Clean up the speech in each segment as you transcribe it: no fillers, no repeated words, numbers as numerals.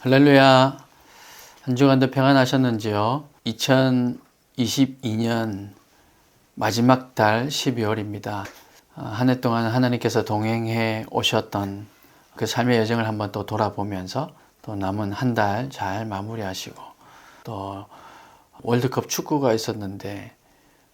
할렐루야. 한 주간도 평안하셨는지요? 2022년 마지막 달 12월입니다. 한 해 동안 하나님께서 동행해 오셨던 그 삶의 여정을 한번 또 돌아보면서 또 남은 한 달 잘 마무리하시고, 또 월드컵 축구가 있었는데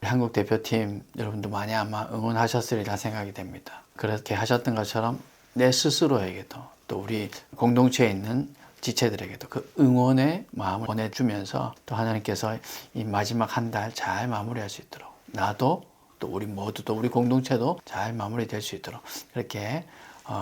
한국 대표팀 여러분도 많이 아마 응원하셨으리라 생각이 됩니다. 그렇게 하셨던 것처럼 내 스스로에게도, 또 우리 공동체에 있는 지체들에게도 그 응원의 마음을 보내주면서 또 하나님께서 이 마지막 한 달 잘 마무리할 수 있도록, 나도 또 우리 모두도, 우리 공동체도 잘 마무리될 수 있도록 그렇게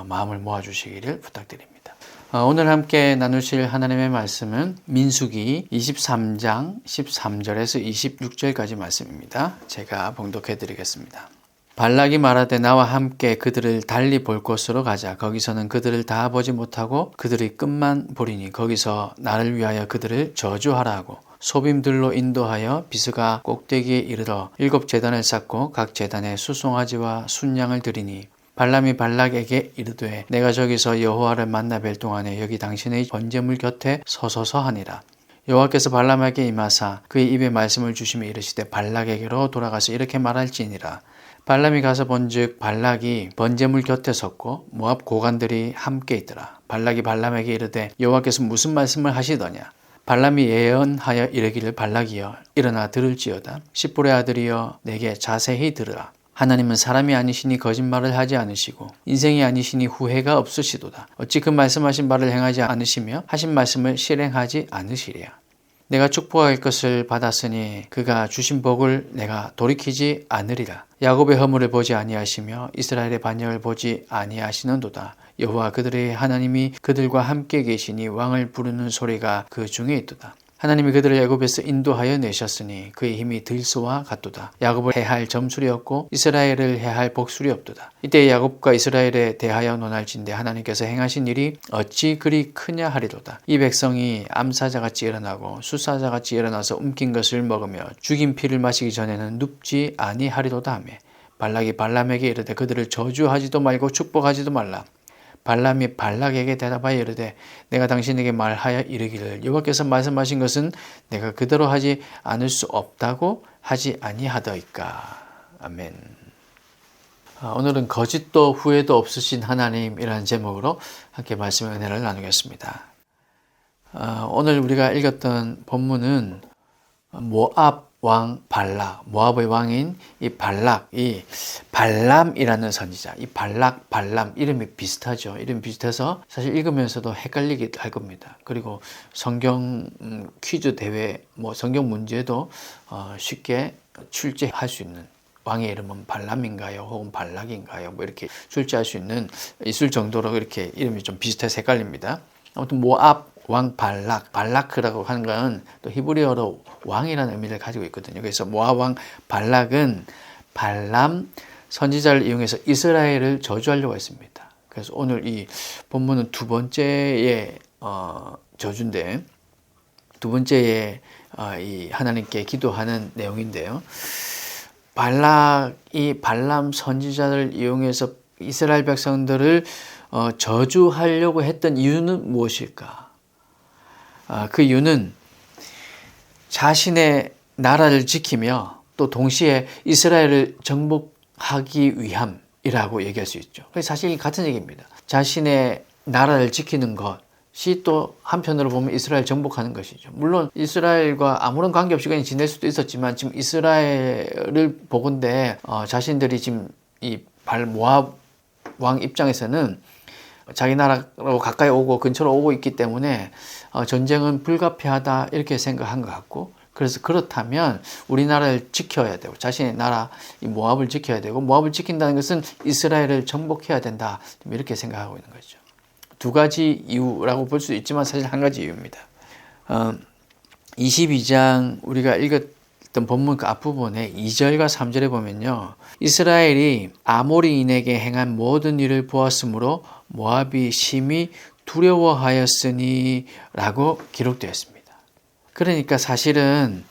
마음을 모아주시기를 부탁드립니다. 오늘 함께 나누실 하나님의 말씀은 민수기 23장 13절에서 26절까지 말씀입니다. 제가 봉독해 드리겠습니다. 발락이 말하되 나와 함께 그들을 달리 볼 곳으로 가자. 거기서는 그들을 다 보지 못하고 그들의 끝만 보리니 거기서 나를 위하여 그들을 저주하라 하고, 소빔들로 인도하여 비스가 꼭대기에 이르러 7 제단을 쌓고 각 제단에 수송아지와 순양을 드리니, 발람이 발락에게 이르되 내가 저기서 여호와를 만나 뵐 동안에 여기 당신의 번제물 곁에 서소서 하니라. 여호와께서 발람에게 임하사 그의 입에 말씀을 주시며 이르시되 발락에게로 돌아가서 이렇게 말할지니라. 발람이 가서 본즉 발락이 번제물 곁에 섰고 모압 고관들이 함께 있더라. 발락이 발람에게 이르되 여호와께서 무슨 말씀을 하시더냐. 발람이 예언하여 이르기를 발락이여 일어나 들을지어다. 십볼의 아들이여 내게 자세히 들으라. 하나님은 사람이 아니시니 거짓말을 하지 않으시고 인생이 아니시니 후회가 없으시도다. 어찌 그 말씀하신 바를 행하지 않으시며 하신 말씀을 실행하지 않으시랴. 내가 축복할 것을 받았으니 그가 주신 복을 내가 돌이키지 않으리라. 야곱의 허물을 보지 아니하시며 이스라엘의 반역을 보지 아니하시는도다. 여호와 그들의 하나님이 그들과 함께 계시니 왕을 부르는 소리가 그 중에 있도다. 하나님이 그들을 애굽에서 인도하여 내셨으니 그의 힘이 들소와 같도다. 야곱을 해할 점술이 없고 이스라엘을 해할 복술이 없도다. 이때 야곱과 이스라엘에 대하여 논할진대 하나님께서 행하신 일이 어찌 그리 크냐 하리로다. 이 백성이 암사자같이 일어나고 수사자같이 일어나서 움킨 것을 먹으며 죽인 피를 마시기 전에는 눕지 아니하리로다 하며, 발락이 발람에게 이르되 그들을 저주하지도 말고 축복하지도 말라. 발람이 발락에게 대답하여 이르되 내가 당신에게 말하여 이르기를 여호와께서 말씀하신 것은 내가 그대로 하지 않을 수 없다고 하지 아니하더이까. 아멘. 오늘은 거짓도 후회도 없으신 하나님이라는 제목으로 함께 말씀의 은혜를 나누겠습니다. 오늘 우리가 읽었던 본문은 모압 왕 발락, 모압의 왕인 이 발락이 발람이라는 선지자, 이 발락, 발람 이름이 비슷하죠. 이름이 비슷해서 사실 읽으면서도 헷갈리게 할 겁니다. 그리고 성경 퀴즈 대회, 성경 문제도 쉽게 출제할 수 있는, 왕의 이름은 발람인가요? 혹은 발락인가요? 이렇게 출제할 수 있을 정도로 이렇게 이름이 좀 비슷해서 헷갈립니다. 아무튼 모압 왕 발락, 발라크라고 하는 건 또 히브리어로 왕이라는 의미를 가지고 있거든요. 그래서 모압 왕 발락은 발람 선지자를 이용해서 이스라엘을 저주하려고 했습니다. 그래서 오늘 이 본문은 두 번째의 저주인데, 두 번째의 이 하나님께 기도하는 내용인데요. 발락이 발람 선지자를 이용해서 이스라엘 백성들을 저주하려고 했던 이유는 무엇일까? 그 이유는 자신의 나라를 지키며 또 동시에 이스라엘을 정복하기 위함이라고 얘기할 수 있죠. 사실 같은 얘기입니다. 자신의 나라를 지키는 것이 또 한편으로 보면 이스라엘 정복하는 것이죠. 물론 이스라엘과 아무런 관계없이 그냥 지낼 수도 있었지만 지금 이스라엘을 보건대 자신들이 지금 이 모압 왕 입장에서는 자기 나라로 가까이 오고 근처로 오고 있기 때문에 전쟁은 불가피하다 이렇게 생각한 것 같고, 그래서 그렇다면 우리나라를 지켜야 되고 자신의 나라 이 모압을 지켜야 되고, 모압을 지킨다는 것은 이스라엘을 정복해야 된다 이렇게 생각하고 있는 거죠. 두 가지 이유라고 볼 수 있지만 사실 한 가지 이유입니다. 22장 우리가 읽었던 본문 그 앞부분에 2절과 3절에 보면요, 이스라엘이 아모리인에게 행한 모든 일을 보았으므로 모압이 심히 두려워하였으니 라고 기록되어 있습니다. 그러니까 사실은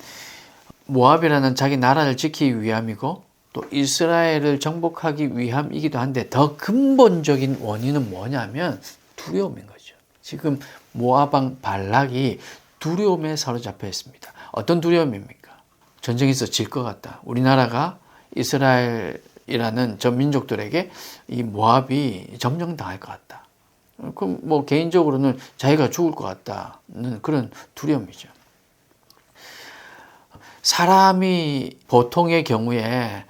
모압이라는 자기 나라를 지키기 위함이고 또 이스라엘을 정복하기 위함이기도 한데, 더 근본적인 원인은 뭐냐면 두려움인 거죠. 지금 모압 왕 발락이 두려움에 사로잡혀 있습니다. 어떤 두려움입니까? 전쟁에서 질 것 같다. 우리나라가 이스라엘이라는 저 민족들에게 이 모압이 점령당할 것 같다. 그럼 뭐 개인적으로는 자기가 죽을 것 같다는 그런 두려움이죠. 사람이 보통의 경우에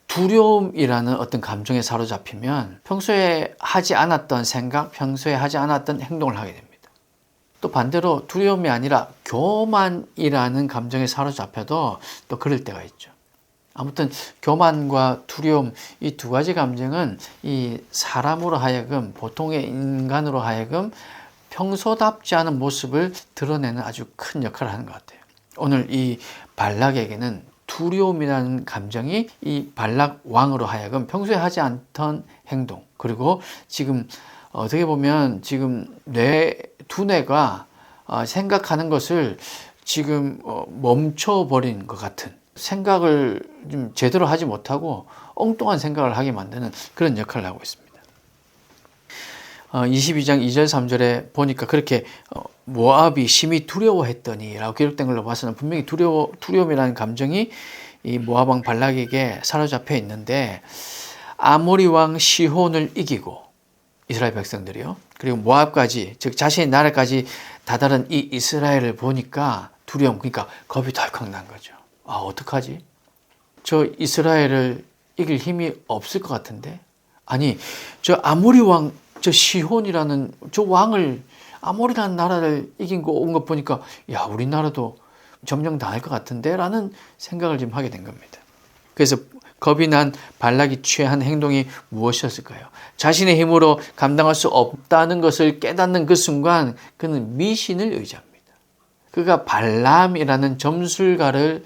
두려움이라는 어떤 감정에 사로잡히면 평소에 하지 않았던 생각, 평소에 하지 않았던 행동을 하게 됩니다. 또 반대로 두려움이 아니라 교만이라는 감정에 사로잡혀도 또 그럴 때가 있죠. 아무튼 교만과 두려움 이 두 가지 감정은 이 사람으로 하여금 보통의 인간으로 하여금 평소답지 않은 모습을 드러내는 아주 큰 역할을 하는 것 같아요. 오늘 이 발락에게는 두려움이라는 감정이 이 발락 왕으로 하여금 평소에 하지 않던 행동, 그리고 지금 어떻게 보면 지금 두뇌가 생각하는 것을 지금 멈춰버린 것 같은, 생각을 좀 제대로 하지 못하고 엉뚱한 생각을 하게 만드는 그런 역할을 하고 있습니다. 22장 2절 3절에 보니까 그렇게 모압이 심히 두려워했더니 라고 기록된 걸로 봐서는 분명히 두려움이라는 감정이 이 모압 왕 발락에게 사로잡혀 있는데, 아모리 왕 시혼을 이기고 이스라엘 백성들이요, 그리고 모압까지, 즉 자신의 나라까지 다다른 이 이스라엘을 보니까 두려움, 그러니까 겁이 덜컥 난 거죠. 어떡하지? 저 이스라엘을 이길 힘이 없을 것 같은데? 아니, 저 아모리 왕, 저 시혼이라는 저 왕을, 아모리라는 나라를 이긴 거 온 거 보니까 야, 우리나라도 점령당할 것 같은데? 라는 생각을 지금 하게 된 겁니다. 그래서 겁이 난 발락이 취한 행동이 무엇이었을까요? 자신의 힘으로 감당할 수 없다는 것을 깨닫는 그 순간 그는 미신을 의지합니다. 그가 발람이라는 점술가를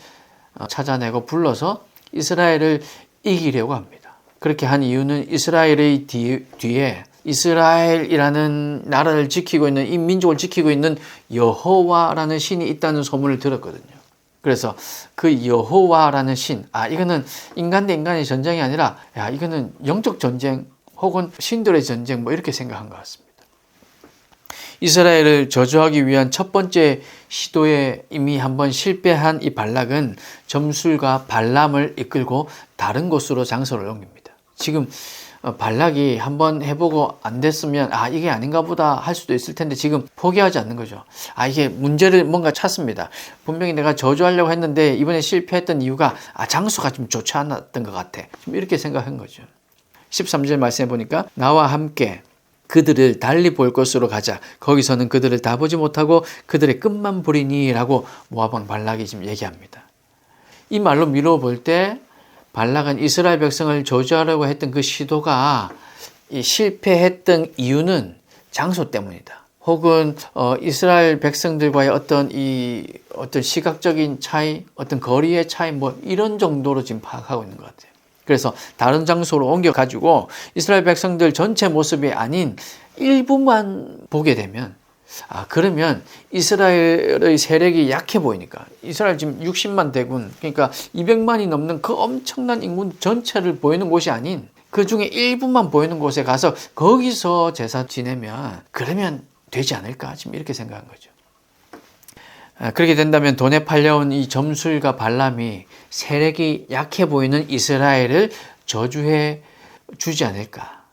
찾아내고 불러서 이스라엘을 이기려고 합니다. 그렇게 한 이유는 이스라엘의 뒤에 이스라엘이라는 나라를 지키고 있는, 이 민족을 지키고 있는 여호와라는 신이 있다는 소문을 들었거든요. 그래서 그 여호와라는 신, 이거는 인간 대 인간의 전쟁이 아니라 이거는 영적 전쟁 혹은 신들의 전쟁, 뭐 이렇게 생각한 것 같습니다. 이스라엘을 저주하기 위한 첫 번째 시도에 이미 한번 실패한 이 발락은 점술가 발람을 이끌고 다른 곳으로 장소를 옮깁니다. 지금 발락이 한번 해보고 안 됐으면 이게 아닌가 보다 할 수도 있을 텐데 지금 포기하지 않는 거죠. 이게 문제를 뭔가 찾습니다. 분명히 내가 저주하려고 했는데 이번에 실패했던 이유가 장소가 좀 좋지 않았던 것 같아. 지금 이렇게 생각한 거죠. 13절 말씀해 보니까 나와 함께 그들을 달리 볼 곳으로 가자. 거기서는 그들을 다 보지 못하고 그들의 끝만 보리니 라고 모압 왕 발락이 지금 얘기합니다. 이 말로 미뤄볼 때 발락은 이스라엘 백성을 저주하려고 했던 그 시도가 실패했던 이유는 장소 때문이다. 혹은 이스라엘 백성들과의 어떤 시각적인 차이, 어떤 거리의 차이, 뭐 이런 정도로 지금 파악하고 있는 것 같아요. 그래서 다른 장소로 옮겨가지고 이스라엘 백성들 전체 모습이 아닌 일부만 보게 되면 그러면 이스라엘의 세력이 약해 보이니까, 이스라엘 지금 60만 대군, 그러니까 200만이 넘는 그 엄청난 인구 전체를 보이는 곳이 아닌 그 중에 일부만 보이는 곳에 가서 거기서 제사 지내면 그러면 되지 않을까, 지금 이렇게 생각한 거죠. 그렇게 된다면 돈에 팔려온 이 점술가 발람이 세력이 약해 보이는 이스라엘을 저주해 주지 않을까,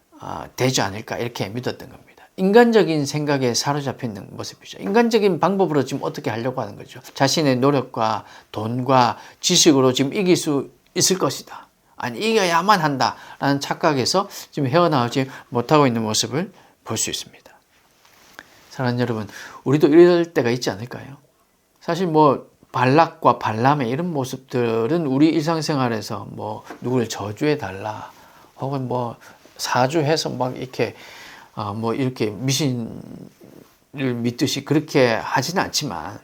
되지 않을까, 이렇게 믿었던 겁니다. 인간적인 생각에 사로잡혀 있는 모습이죠. 인간적인 방법으로 지금 어떻게 하려고 하는 거죠. 자신의 노력과 돈과 지식으로 지금 이길 수 있을 것이다. 이겨야만 한다라는 착각에서 지금 헤어나오지 못하고 있는 모습을 볼 수 있습니다. 사랑하는 여러분, 우리도 이럴 때가 있지 않을까요? 사실 뭐 발락과 발람의 이런 모습들은 우리 일상생활에서 뭐 누구를 저주해 달라 혹은 뭐 사주해서 막 이렇게 뭐 이렇게 미신을 믿듯이 그렇게 하지는 않지만,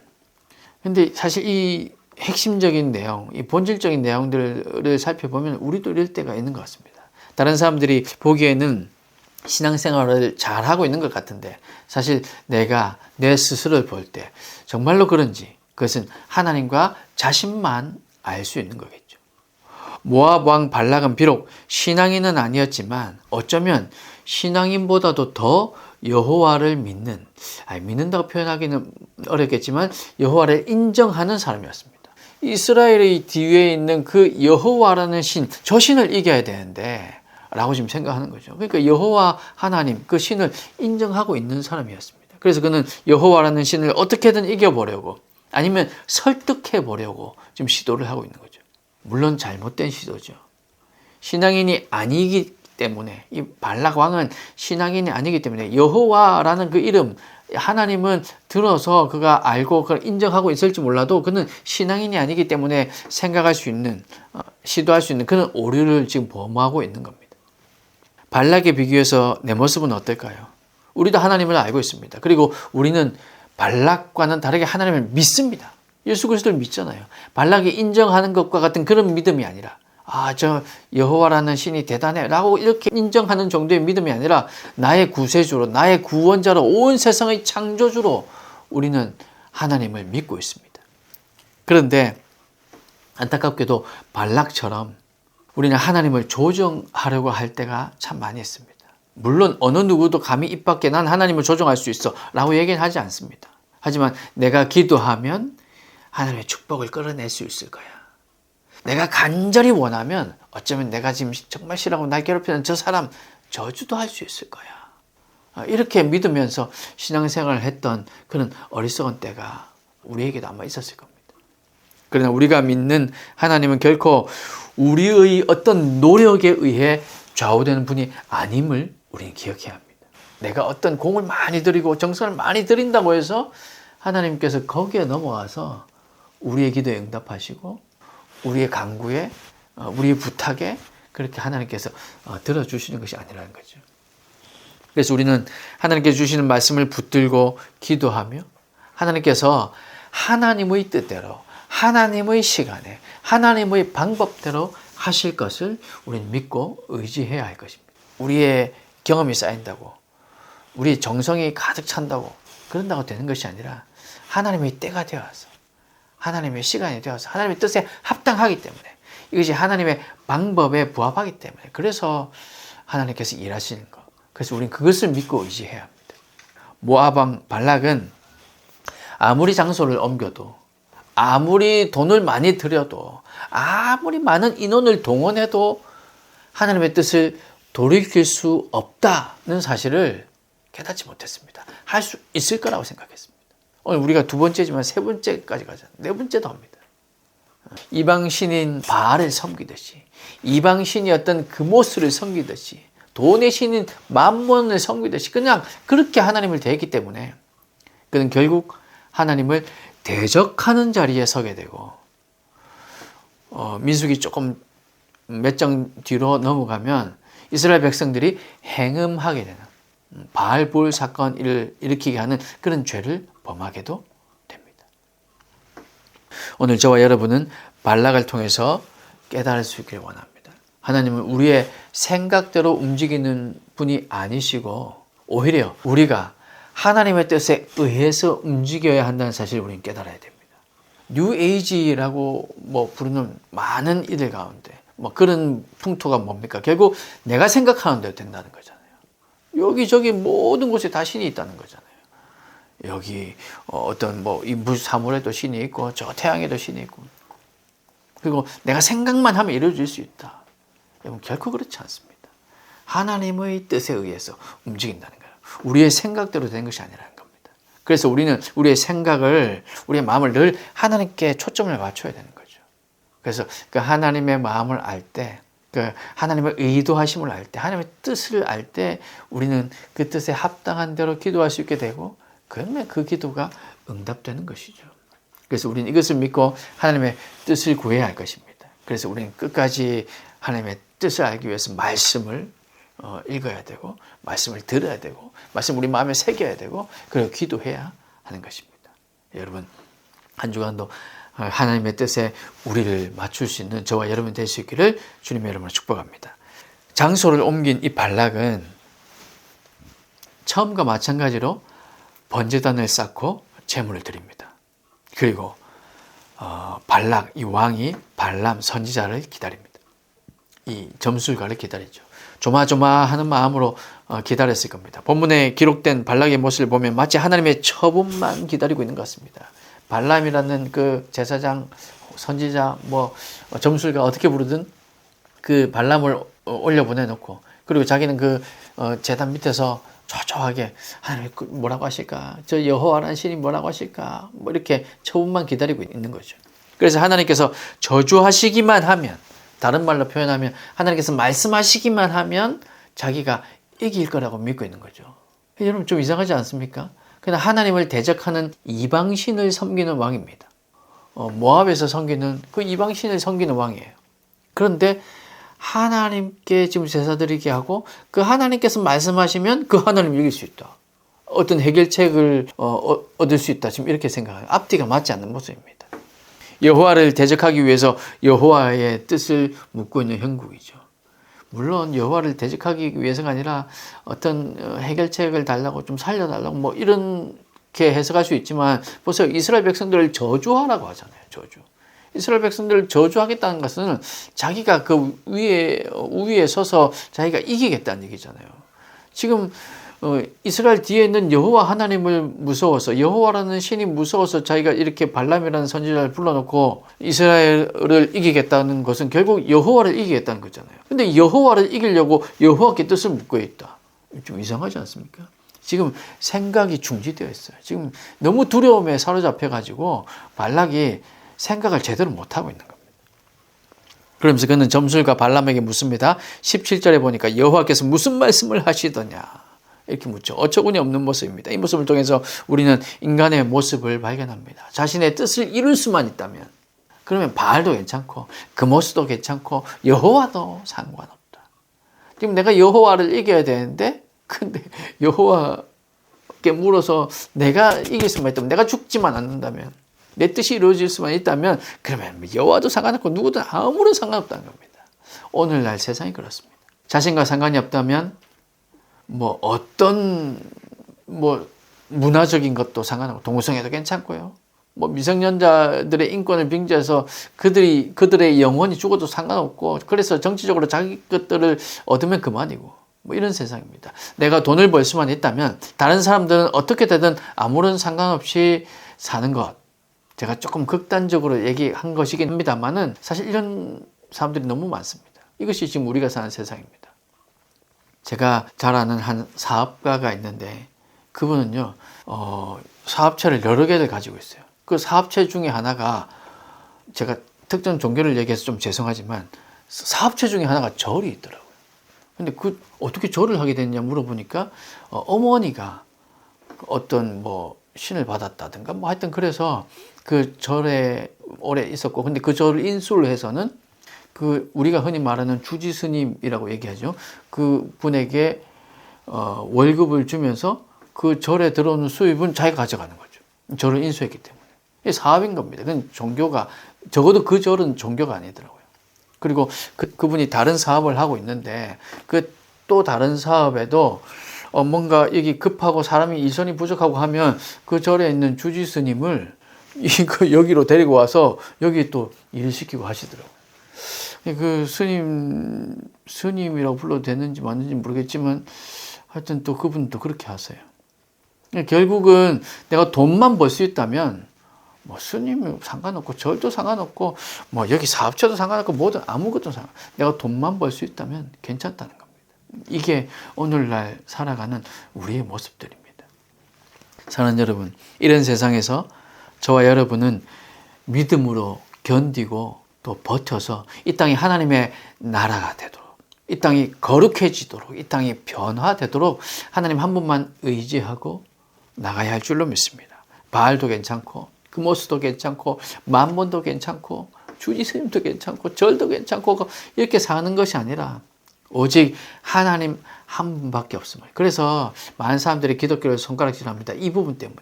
근데 사실 이 핵심적인 내용, 이 본질적인 내용들을 살펴보면 우리도 이럴 때가 있는 것 같습니다. 다른 사람들이 보기에는 신앙생활을 잘하고 있는 것 같은데 사실 내가 내 스스로를 볼 때 정말로 그런지 그것은 하나님과 자신만 알 수 있는 거겠죠. 모압 왕 발락은 비록 신앙인은 아니었지만 어쩌면 신앙인보다도 더 여호와를 믿는다고 표현하기는 어렵겠지만 여호와를 인정하는 사람이었습니다. 이스라엘의 뒤에 있는 그 여호와라는 신, 저 신을 이겨야 되는데 라고 지금 생각하는 거죠. 그러니까 여호와 하나님, 그 신을 인정하고 있는 사람이었습니다. 그래서 그는 여호와라는 신을 어떻게든 이겨보려고, 아니면 설득해보려고 지금 시도를 하고 있는 거죠. 물론 잘못된 시도죠. 신앙인이 아니기 때문에, 이 발락 왕은 신앙인이 아니기 때문에 여호와라는 그 이름, 하나님은 들어서 그가 알고 그걸 인정하고 있을지 몰라도 그는 신앙인이 아니기 때문에 생각할 수 있는, 시도할 수 있는 그런 오류를 지금 범하고 있는 겁니다. 발락에 비교해서 내 모습은 어떨까요? 우리도 하나님을 알고 있습니다. 그리고 우리는 발락과는 다르게 하나님을 믿습니다. 예수 그리스도를 믿잖아요. 발락이 인정하는 것과 같은 그런 믿음이 아니라, 저 여호와라는 신이 대단해 라고 이렇게 인정하는 정도의 믿음이 아니라, 나의 구세주로, 나의 구원자로, 온 세상의 창조주로 우리는 하나님을 믿고 있습니다. 그런데 안타깝게도 발락처럼 우리는 하나님을 조정하려고 할 때가 참 많이 있습니다. 물론 어느 누구도 감히 입 밖에 난 하나님을 조정할 수 있어 라고 얘기는 하지 않습니다. 하지만 내가 기도하면 하나님의 축복을 끌어낼 수 있을 거야. 내가 간절히 원하면 어쩌면 내가 지금 정말 싫어하고 날 괴롭히는 저 사람 저주도 할 수 있을 거야. 이렇게 믿으면서 신앙생활을 했던 그런 어리석은 때가 우리에게도 아마 있었을 겁니다. 그러나 우리가 믿는 하나님은 결코 우리의 어떤 노력에 의해 좌우되는 분이 아님을 우리는 기억해야 합니다. 내가 어떤 공을 많이 들이고 정성을 많이 들인다고 해서 하나님께서 거기에 넘어와서 우리의 기도에 응답하시고 우리의 간구에, 우리의 부탁에 그렇게 하나님께서 들어주시는 것이 아니라는 거죠. 그래서 우리는 하나님께서 주시는 말씀을 붙들고 기도하며 하나님께서 하나님의 뜻대로, 하나님의 시간에, 하나님의 방법대로 하실 것을 우리는 믿고 의지해야 할 것입니다. 우리의 경험이 쌓인다고, 우리의 정성이 가득 찬다고, 그런다고 되는 것이 아니라 하나님의 때가 되어서, 하나님의 시간이 되어서, 하나님의 뜻에 합당하기 때문에, 이것이 하나님의 방법에 부합하기 때문에, 그래서 하나님께서 일하시는 것. 그래서 우리는 그것을 믿고 의지해야 합니다. 모압 왕 발락은 아무리 장소를 옮겨도, 아무리 돈을 많이 들여도, 아무리 많은 인원을 동원해도 하나님의 뜻을 돌이킬 수 없다는 사실을 깨닫지 못했습니다. 할 수 있을 거라고 생각했습니다. 오늘 우리가 두 번째지만 세 번째까지 가잖아요. 네 번째도 합니다. 이방 신인 바알을 섬기듯이, 이방 신이었던 그모스를 섬기듯이, 돈의 신인 맘몬을 섬기듯이 그냥 그렇게 하나님을 대했기 때문에 그는 결국 하나님을 대적하는 자리에 서게 되고, 민수기 조금 몇 장 뒤로 넘어가면 이스라엘 백성들이 행음하게 되는, 바알볼 사건을 일으키게 하는 그런 죄를 범하게도 됩니다. 오늘 저와 여러분은 발락을 통해서 깨달을 수 있기를 원합니다. 하나님은 우리의 생각대로 움직이는 분이 아니시고 오히려 우리가 하나님의 뜻에 의해서 움직여야 한다는 사실을 우리는 깨달아야 됩니다. 뉴 에이지라고 부르는 많은 이들 가운데 그런 풍토가 뭡니까? 결국 내가 생각하는 대로 된다는 거잖아요. 여기저기 모든 곳에 다 신이 있다는 거잖아요. 여기 어떤 이 사물에도 신이 있고 저 태양에도 신이 있고, 그리고 내가 생각만 하면 이루어질 수 있다. 여러분, 결코 그렇지 않습니다. 하나님의 뜻에 의해서 움직인다는 거예요. 우리의 생각대로 되는 것이 아니라는 겁니다. 그래서 우리는 우리의 생각을, 우리의 마음을 늘 하나님께 초점을 맞춰야 되는 거죠. 그래서 그 하나님의 마음을 알 때, 그 하나님의 의도하심을 알 때, 하나님의 뜻을 알 때 우리는 그 뜻에 합당한 대로 기도할 수 있게 되고, 그러면 그 기도가 응답되는 것이죠. 그래서 우리는 이것을 믿고 하나님의 뜻을 구해야 할 것입니다. 그래서 우리는 끝까지 하나님의 뜻을 알기 위해서 말씀을 읽어야 되고, 말씀을 들어야 되고, 말씀 우리 마음에 새겨야 되고, 그리고 기도해야 하는 것입니다. 여러분, 한 주간도 하나님의 뜻에 우리를 맞출 수 있는 저와 여러분 될 수 있기를 주님의 이름으로 축복합니다. 장소를 옮긴 이 발락은 처음과 마찬가지로 번제단을 쌓고 제물을 드립니다. 그리고 발락, 이 왕이 발람 선지자를 기다립니다. 이 점술가를 기다리죠. 조마조마하는 마음으로 기다렸을 겁니다. 본문에 기록된 발락의 모습을 보면 마치 하나님의 처분만 기다리고 있는 것 같습니다. 발람이라는 그 제사장, 선지자, 점술가 어떻게 부르든 그 발람을 올려 보내놓고, 그리고 자기는 그 제단 밑에서 초조하게 하나님 뭐라고 하실까? 저 여호와라는 신이 뭐라고 하실까? 이렇게 처분만 기다리고 있는 거죠. 그래서 하나님께서 저주하시기만 하면, 다른 말로 표현하면 하나님께서 말씀하시기만 하면 자기가 이길 거라고 믿고 있는 거죠. 여러분 좀 이상하지 않습니까? 그냥 하나님을 대적하는 이방신을 섬기는 왕입니다. 모압에서 섬기는 그 이방신을 섬기는 왕이에요. 그런데 하나님께 지금 제사 드리게 하고, 그 하나님께서 말씀하시면 그 하나님 이길 수 있다. 어떤 해결책을 얻을 수 있다. 지금 이렇게 생각해요. 앞뒤가 맞지 않는 모습입니다. 여호와를 대적하기 위해서 여호와의 뜻을 묻고 있는 형국이죠. 물론 여호와를 대적하기 위해서가 아니라 어떤 해결책을 달라고, 좀 살려달라고 이렇게 해석할 수 있지만, 보세요. 이스라엘 백성들을 저주하라고 하잖아요. 저주. 이스라엘 백성들을 저주하겠다는 것은 자기가 그 우위에 서서 자기가 이기겠다는 얘기잖아요. 지금 이스라엘 뒤에 있는 여호와 하나님을 무서워서, 여호와라는 신이 무서워서 자기가 이렇게 발람이라는 선지자를 불러놓고 이스라엘을 이기겠다는 것은 결국 여호와를 이기겠다는 거잖아요. 근데 여호와를 이기려고 여호와께 뜻을 묻고 있다. 좀 이상하지 않습니까? 지금 생각이 중지되어 있어요. 지금 너무 두려움에 사로잡혀가지고 발락이 생각을 제대로 못하고 있는 겁니다. 그러면서 그는 점술가 발람에게 묻습니다. 17절에 보니까 여호와께서 무슨 말씀을 하시더냐 이렇게 묻죠. 어처구니 없는 모습입니다. 이 모습을 통해서 우리는 인간의 모습을 발견합니다. 자신의 뜻을 이룰 수만 있다면, 그러면 바알도 괜찮고 그모스도 괜찮고 여호와도 상관없다. 지금 내가 여호와를 이겨야 되는데, 근데 여호와께 물어서 내가 이길 수만 있다면, 내가 죽지만 않는다면, 내 뜻이 이루어질 수만 있다면, 그러면 여호와도 상관없고 누구든 아무런 상관없다는 겁니다. 오늘날 세상이 그렇습니다. 자신과 상관이 없다면 어떤 문화적인 것도 상관없고, 동성애도 괜찮고요. 미성년자들의 인권을 빙자해서 그들의 영혼이 죽어도 상관없고, 그래서 정치적으로 자기 것들을 얻으면 그만이고, 이런 세상입니다. 내가 돈을 벌 수만 있다면 다른 사람들은 어떻게 되든 아무런 상관없이 사는 것. 제가 조금 극단적으로 얘기한 것이긴 합니다만은 사실 이런 사람들이 너무 많습니다. 이것이 지금 우리가 사는 세상입니다. 제가 잘 아는 한 사업가가 있는데, 그분은요, 사업체를 여러 개를 가지고 있어요. 그 사업체 중에 하나가, 제가 특정 종교를 얘기해서 좀 죄송하지만, 사업체 중에 하나가 절이 있더라고요. 근데 어떻게 절을 하게 됐냐 물어보니까, 어머니가 어떤 신을 받았다든가 하여튼 그래서 그 절에 오래 있었고, 근데 그 절을 인수를 해서는 우리가 흔히 말하는 주지 스님이라고 얘기하죠. 그 분에게 월급을 주면서 그 절에 들어오는 수입은 자기가 가져가는 거죠. 절을 인수했기 때문에. 이게 사업인 겁니다. 그건 종교가, 적어도 그 절은 종교가 아니더라고요. 그리고 그분이 다른 사업을 하고 있는데, 또 다른 사업에도 뭔가 여기 급하고 사람이 일손이 부족하고 하면 그 절에 있는 주지 스님을 여기로 데리고 와서 여기 또 일을 시키고 하시더라고요. 그 스님이라고 불러도 되는지 맞는지 모르겠지만, 하여튼 또 그분도 그렇게 하세요. 결국은 내가 돈만 벌 수 있다면, 스님이 상관없고, 절도 상관없고, 여기 사업체도 상관없고, 뭐든 아무것도 내가 돈만 벌 수 있다면 괜찮다는 겁니다. 이게 오늘날 살아가는 우리의 모습들입니다. 사랑하는 여러분, 이런 세상에서 저와 여러분은 믿음으로 견디고 또 버텨서 이 땅이 하나님의 나라가 되도록, 이 땅이 거룩해지도록, 이 땅이 변화되도록 하나님 한 분만 의지하고 나가야 할 줄로 믿습니다. 바알도 괜찮고 그모스도 괜찮고 만본도 괜찮고 주지스님도 괜찮고 절도 괜찮고 이렇게 사는 것이 아니라 오직 하나님 한 분밖에 없습니다. 그래서 많은 사람들이 기독교를 손가락질합니다. 이 부분 때문에.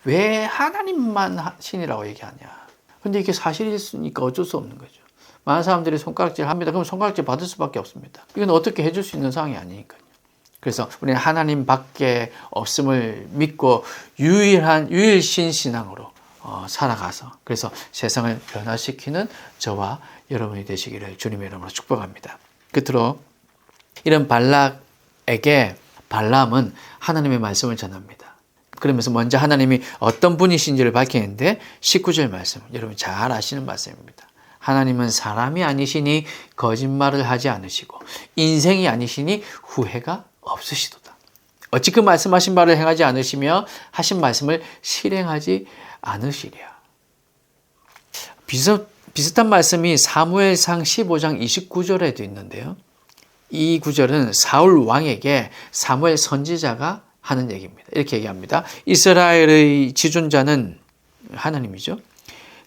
왜 하나님만 신이라고 얘기하냐. 근데 이게 사실이니까 어쩔 수 없는 거죠. 많은 사람들이 손가락질 합니다. 그럼 손가락질 받을 수밖에 없습니다. 이건 어떻게 해줄 수 있는 상황이 아니니까요. 그래서 우리는 하나님밖에 없음을 믿고 유일신 신앙으로 살아가서, 그래서 세상을 변화시키는 저와 여러분이 되시기를 주님의 이름으로 축복합니다. 끝으로 이런 발락에게 발람은 하나님의 말씀을 전합니다. 그러면서 먼저 하나님이 어떤 분이신지를 밝히는데 19절 말씀, 여러분 잘 아시는 말씀입니다. 하나님은 사람이 아니시니 거짓말을 하지 않으시고 인생이 아니시니 후회가 없으시도다. 어찌 그 말씀하신 바를 행하지 않으시며 하신 말씀을 실행하지 않으시랴. 비슷한 말씀이 사무엘상 15장 29절에도 있는데요. 이 구절은 사울 왕에게 사무엘 선지자가 하는 얘기입니다. 이렇게 얘기합니다. 이스라엘의 지존자는 하나님이죠.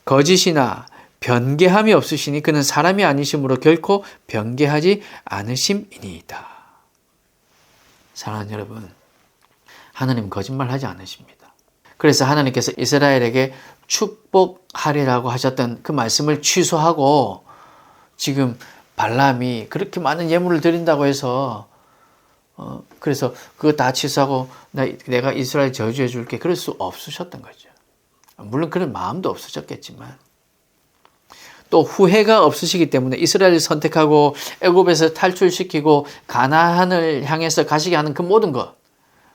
거짓이나 변개함이 없으시니 그는 사람이 아니심으로 결코 변개하지 않으심이니이다. 사랑하는 여러분, 하나님 거짓말하지 않으십니다. 그래서 하나님께서 이스라엘에게 축복하리라고 하셨던 그 말씀을 취소하고 지금 발람이 그렇게 많은 예물을 드린다고 해서 그래서 그거 다 취소하고 내가 이스라엘 저주해 줄게 그럴 수 없으셨던 거죠. 물론 그런 마음도 없으셨겠지만 또 후회가 없으시기 때문에 이스라엘을 선택하고 애굽에서 탈출시키고 가나안을 향해서 가시게 하는 그 모든 것,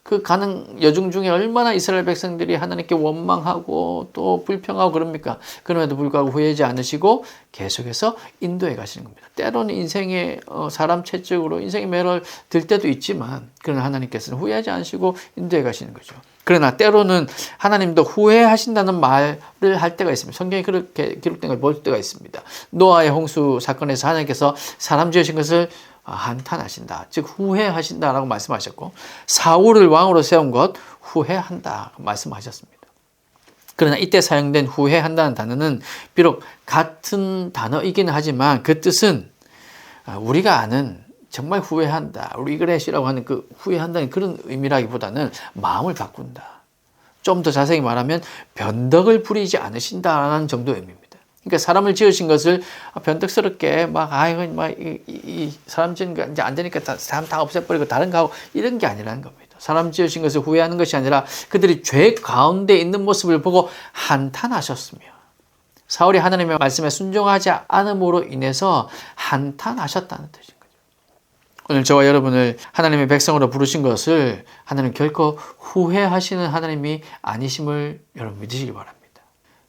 그 가는 여중 중에 얼마나 이스라엘 백성들이 하나님께 원망하고 또 불평하고 그럽니까? 그럼에도 불구하고 후회하지 않으시고 계속해서 인도해 가시는 겁니다. 때로는 인생의 사람 채찍으로 인생의 매를 들 때도 있지만 그러나 하나님께서는 후회하지 않으시고 인도해 가시는 거죠. 그러나 때로는 하나님도 후회하신다는 말을 할 때가 있습니다. 성경에 그렇게 기록된 걸 볼 때가 있습니다. 노아의 홍수 사건에서 하나님께서 사람 지으신 것을 한탄하신다. 즉 후회하신다라고 말씀하셨고 사울을 왕으로 세운 것 후회한다 말씀하셨습니다. 그러나 이때 사용된 후회한다는 단어는 비록 같은 단어이기는 하지만 그 뜻은 우리가 아는 정말 후회한다, 리그렛이라고 하는 그 후회한다는 그런 의미라기보다는 마음을 바꾼다. 좀 더 자세히 말하면 변덕을 부리지 않으신다는 정도의 의미입니다. 그러니까 사람을 지으신 것을 변덕스럽게 이 사람 지은 거 이제 안 되니까 사람 다 없애버리고 다른 거 하고 이런 게 아니라는 겁니다. 사람 지으신 것을 후회하는 것이 아니라 그들이 죄 가운데 있는 모습을 보고 한탄하셨으며 사울이 하나님의 말씀에 순종하지 않음으로 인해서 한탄하셨다는 뜻인 거죠. 오늘 저와 여러분을 하나님의 백성으로 부르신 것을 하나님 결코 후회하시는 하나님이 아니심을 여러분 믿으시기 바랍니다.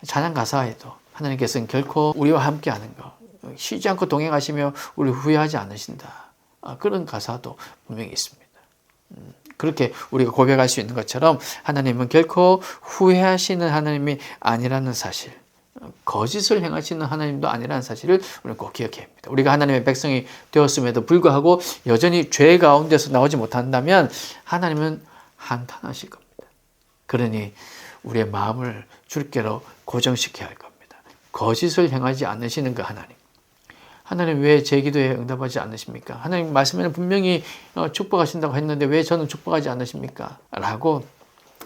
찬양 가사에도 하나님께서는 결코 우리와 함께하는 것, 쉬지 않고 동행하시며 우리 후회하지 않으신다. 그런 가사도 분명히 있습니다. 그렇게 우리가 고백할 수 있는 것처럼 하나님은 결코 후회하시는 하나님이 아니라는 사실, 거짓을 행하시는 하나님도 아니라는 사실을 우리는 꼭 기억해야 합니다. 우리가 하나님의 백성이 되었음에도 불구하고 여전히 죄 가운데서 나오지 못한다면 하나님은 한탄하실 겁니다. 그러니 우리의 마음을 주께로 고정시켜야 할 겁니다. 거짓을 행하지 않으시는 그 하나님. 하나님 왜 제 기도에 응답하지 않으십니까? 하나님 말씀에는 분명히 축복하신다고 했는데 왜 저는 축복하지 않으십니까? 라고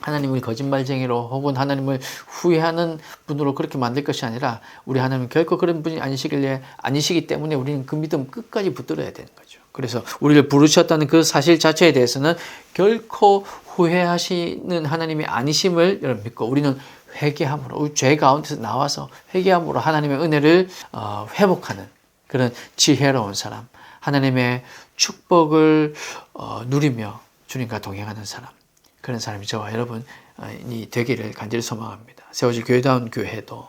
하나님을 거짓말쟁이로 혹은 하나님을 후회하는 분으로 그렇게 만들 것이 아니라 우리 하나님은 결코 그런 분이 아니시기 때문에 우리는 그 믿음 끝까지 붙들어야 되는 거죠. 그래서 우리를 부르셨다는 그 사실 자체에 대해서는 결코 후회하시는 하나님이 아니심을 여러분 믿고 우리는 회개함으로 죄 가운데서 나와서 회개함으로 하나님의 은혜를 회복하는 그런 지혜로운 사람, 하나님의 축복을 누리며 주님과 동행하는 사람, 그런 사람이 저와 여러분이 되기를 간절히 소망합니다. 세워질 교회다운 교회도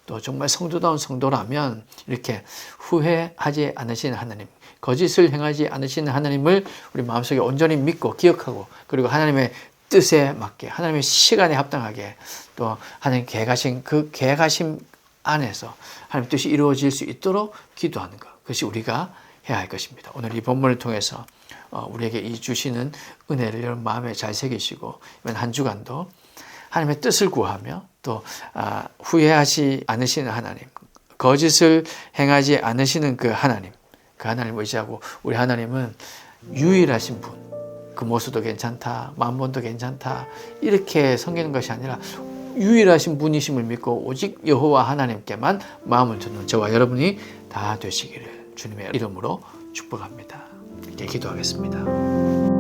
또 정말 성도다운 성도라면 이렇게 후회하지 않으시는 하나님, 거짓을 행하지 않으시는 하나님을 우리 마음속에 온전히 믿고 기억하고 그리고 하나님의 뜻에 맞게 하나님의 시간에 합당하게 또 하나님 계획하신 그 계획하심 안에서 하나님 뜻이 이루어질 수 있도록 기도하는 것, 그것이 우리가 해야 할 것입니다. 오늘 이 본문을 통해서 우리에게 이 주시는 은혜를 여러분 마음에 잘 새기시고 이번 한 주간도 하나님의 뜻을 구하며 또 후회하지 않으시는 하나님, 거짓을 행하지 않으시는 그 하나님을 의지하고 우리 하나님은 유일하신 분, 그 모습도 괜찮다, 만본도 괜찮다 이렇게 섬기는 것이 아니라 유일하신 분이심을 믿고 오직 여호와 하나님께만 마음을 두는 저와 여러분이 다 되시기를 주님의 이름으로 축복합니다. 이렇게 기도하겠습니다.